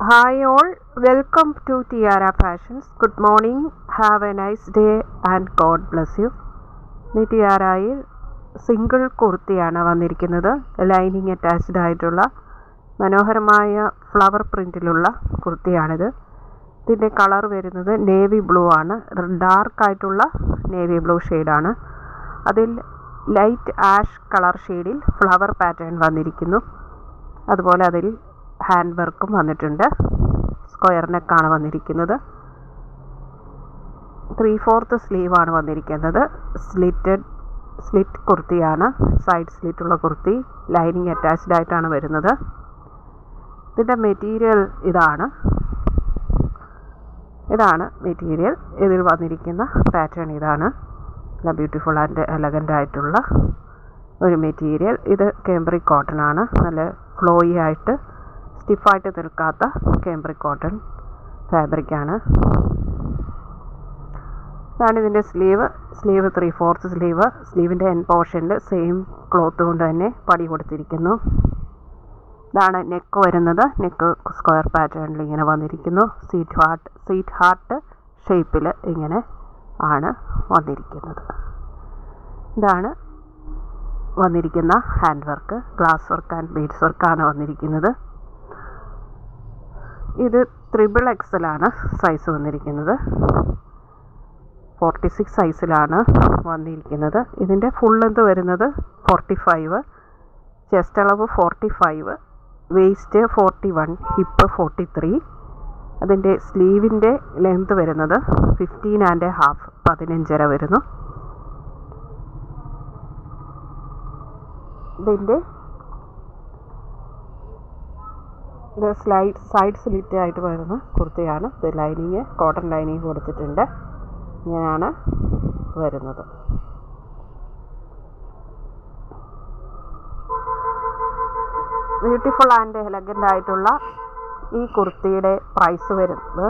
Hi all, welcome to Tiara Fashions. Good morning, have a nice day and God bless you. ഈ ടിയാരയിൽ single കുർത്തിയാണ് വന്നിരിക്കുന്നത്. Lining attached ആയിട്ടുള്ള മനോഹരമായ flower പ്രിൻറ്റിലുള്ള കുർത്തിയാണിത്. ഇതിൻ്റെ colour വരുന്നത് നേവി ബ്ലൂ ആണ്. ഡാർക്ക് ആയിട്ടുള്ള നേവി ബ്ലൂ ഷെയ്ഡാണ്. അതിൽ ലൈറ്റ് ആഷ് കളർ ഷെയ്ഡിൽ ഫ്ലവർ പാറ്റേൺ വന്നിരിക്കുന്നു. അതുപോലെ അതിൽ ഹാൻഡ് വർക്കും വന്നിട്ടുണ്ട്. സ്ക്വയർ നെക്കാണ് വന്നിരിക്കുന്നത്. 3/4 സ്ലീവാണ് വന്നിരിക്കുന്നത്. സ്ലിറ്റ് കുർത്തിയാണ്. സൈഡ് സ്ലിറ്റുള്ള കുർത്തി. ലൈനിങ് അറ്റാച്ച്ഡ് ആയിട്ടാണ് വരുന്നത്. ഇതിൻ്റെ മെറ്റീരിയൽ ഇതാണ് മെറ്റീരിയൽ. ഇതിൽ വന്നിരിക്കുന്ന പാറ്റേൺ ഇതാണ്. നല്ല ബ്യൂട്ടിഫുൾ ആൻഡ് എലഗൻ്റ് ആയിട്ടുള്ള ഒരു മെറ്റീരിയൽ. ഇത് കേംബ്രിക് കോട്ടൺ ആണ്. നല്ല ഫ്ലോയി ആയിട്ട് സ്റ്റിഫായിട്ട് നിൽക്കാത്ത കേംബ്രിക് കോട്ടൺ ഫാബ്രിക്കാണ്. ഇതാണ് ഇതിൻ്റെ സ്ലീവ് 3/4 സ്ലീവ്. സ്ലീവിൻ്റെ എൻ പോർഷനിൽ സെയിം ക്ലോത്ത് കൊണ്ട് തന്നെ പടി കൊടുത്തിരിക്കുന്നു. ഇതാണ് നെക്ക് വരുന്നത്. നെക്ക് സ്ക്വയർ പാറ്റേണിൽ ഇങ്ങനെ വന്നിരിക്കുന്നു. സീറ്റ് ഹാർട്ട് ഷേപ്പിൽ ഇങ്ങനെ ആണ് വന്നിരിക്കുന്നത്. ഇതാണ് വന്നിരിക്കുന്ന hand work. Glass work and beads വർക്കാണ് വന്നിരിക്കുന്നത്. ഇത് XXL ആണ് സൈസ് വന്നിരിക്കുന്നത്. 46 സൈസിലാണ് വന്നിരിക്കുന്നത്. ഇതിൻ്റെ ഫുൾ ലെന്ത് വരുന്നത് 45, ചെസ്റ്റ് അളവ് 45, വേസ്റ്റ് 41, ഹിപ്പ് 43. അതിൻ്റെ സ്ലീവിൻ്റെ ലെന്ത് വരുന്നത് 15.5, 15.5 വരുന്നു. ഇതിൻ്റെ സൈഡ് സ്ലിറ്റ് ആയിട്ട് വരുന്ന കുർത്തിയാണ്. ഇത് ലൈനിങ് കോട്ടൺ ലൈനിങ് കൊടുത്തിട്ടുണ്ട്. ഇങ്ങനെയാണ് വരുന്നത്. ബ്യൂട്ടിഫുൾ ആൻഡ് എലഗൻ്റ് ആയിട്ടുള്ള ഈ കുർത്തിയുടെ പ്രൈസ് വരുന്നത്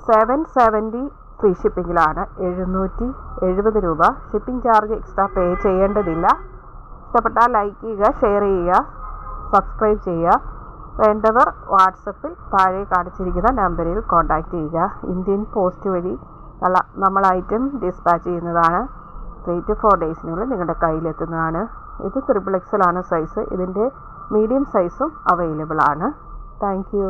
770 ഫ്രീ ഷിപ്പിങ്ങിലാണ്. 770 രൂപ. ഷിപ്പിംഗ് ചാർജ് എക്സ്ട്രാ പേ ചെയ്യേണ്ടതില്ല. ഇഷ്ടപ്പെട്ടാൽ ലൈക്ക് ചെയ്യുക, ഷെയർ ചെയ്യുക, സബ്സ്ക്രൈബ് ചെയ്യുക. വേണ്ടവർ വാട്സപ്പിൽ താഴെ കാണിച്ചിരിക്കുന്ന നമ്പറിൽ കോൺടാക്റ്റ് ചെയ്യുക. ഇന്ത്യൻ പോസ്റ്റ് വഴി നമ്മൾ ഐറ്റം ഡിസ്പാച്ച് ചെയ്യുന്നതാണ്. 3 to 4 ഡേയ്സിനുള്ളിൽ നിങ്ങളുടെ കയ്യിലെത്തുന്നതാണ്. ഇത് XXL ആണ് സൈസ്. ഇതിൻ്റെ മീഡിയം സൈസും അവൈലബിൾ ആണ്. Thank you.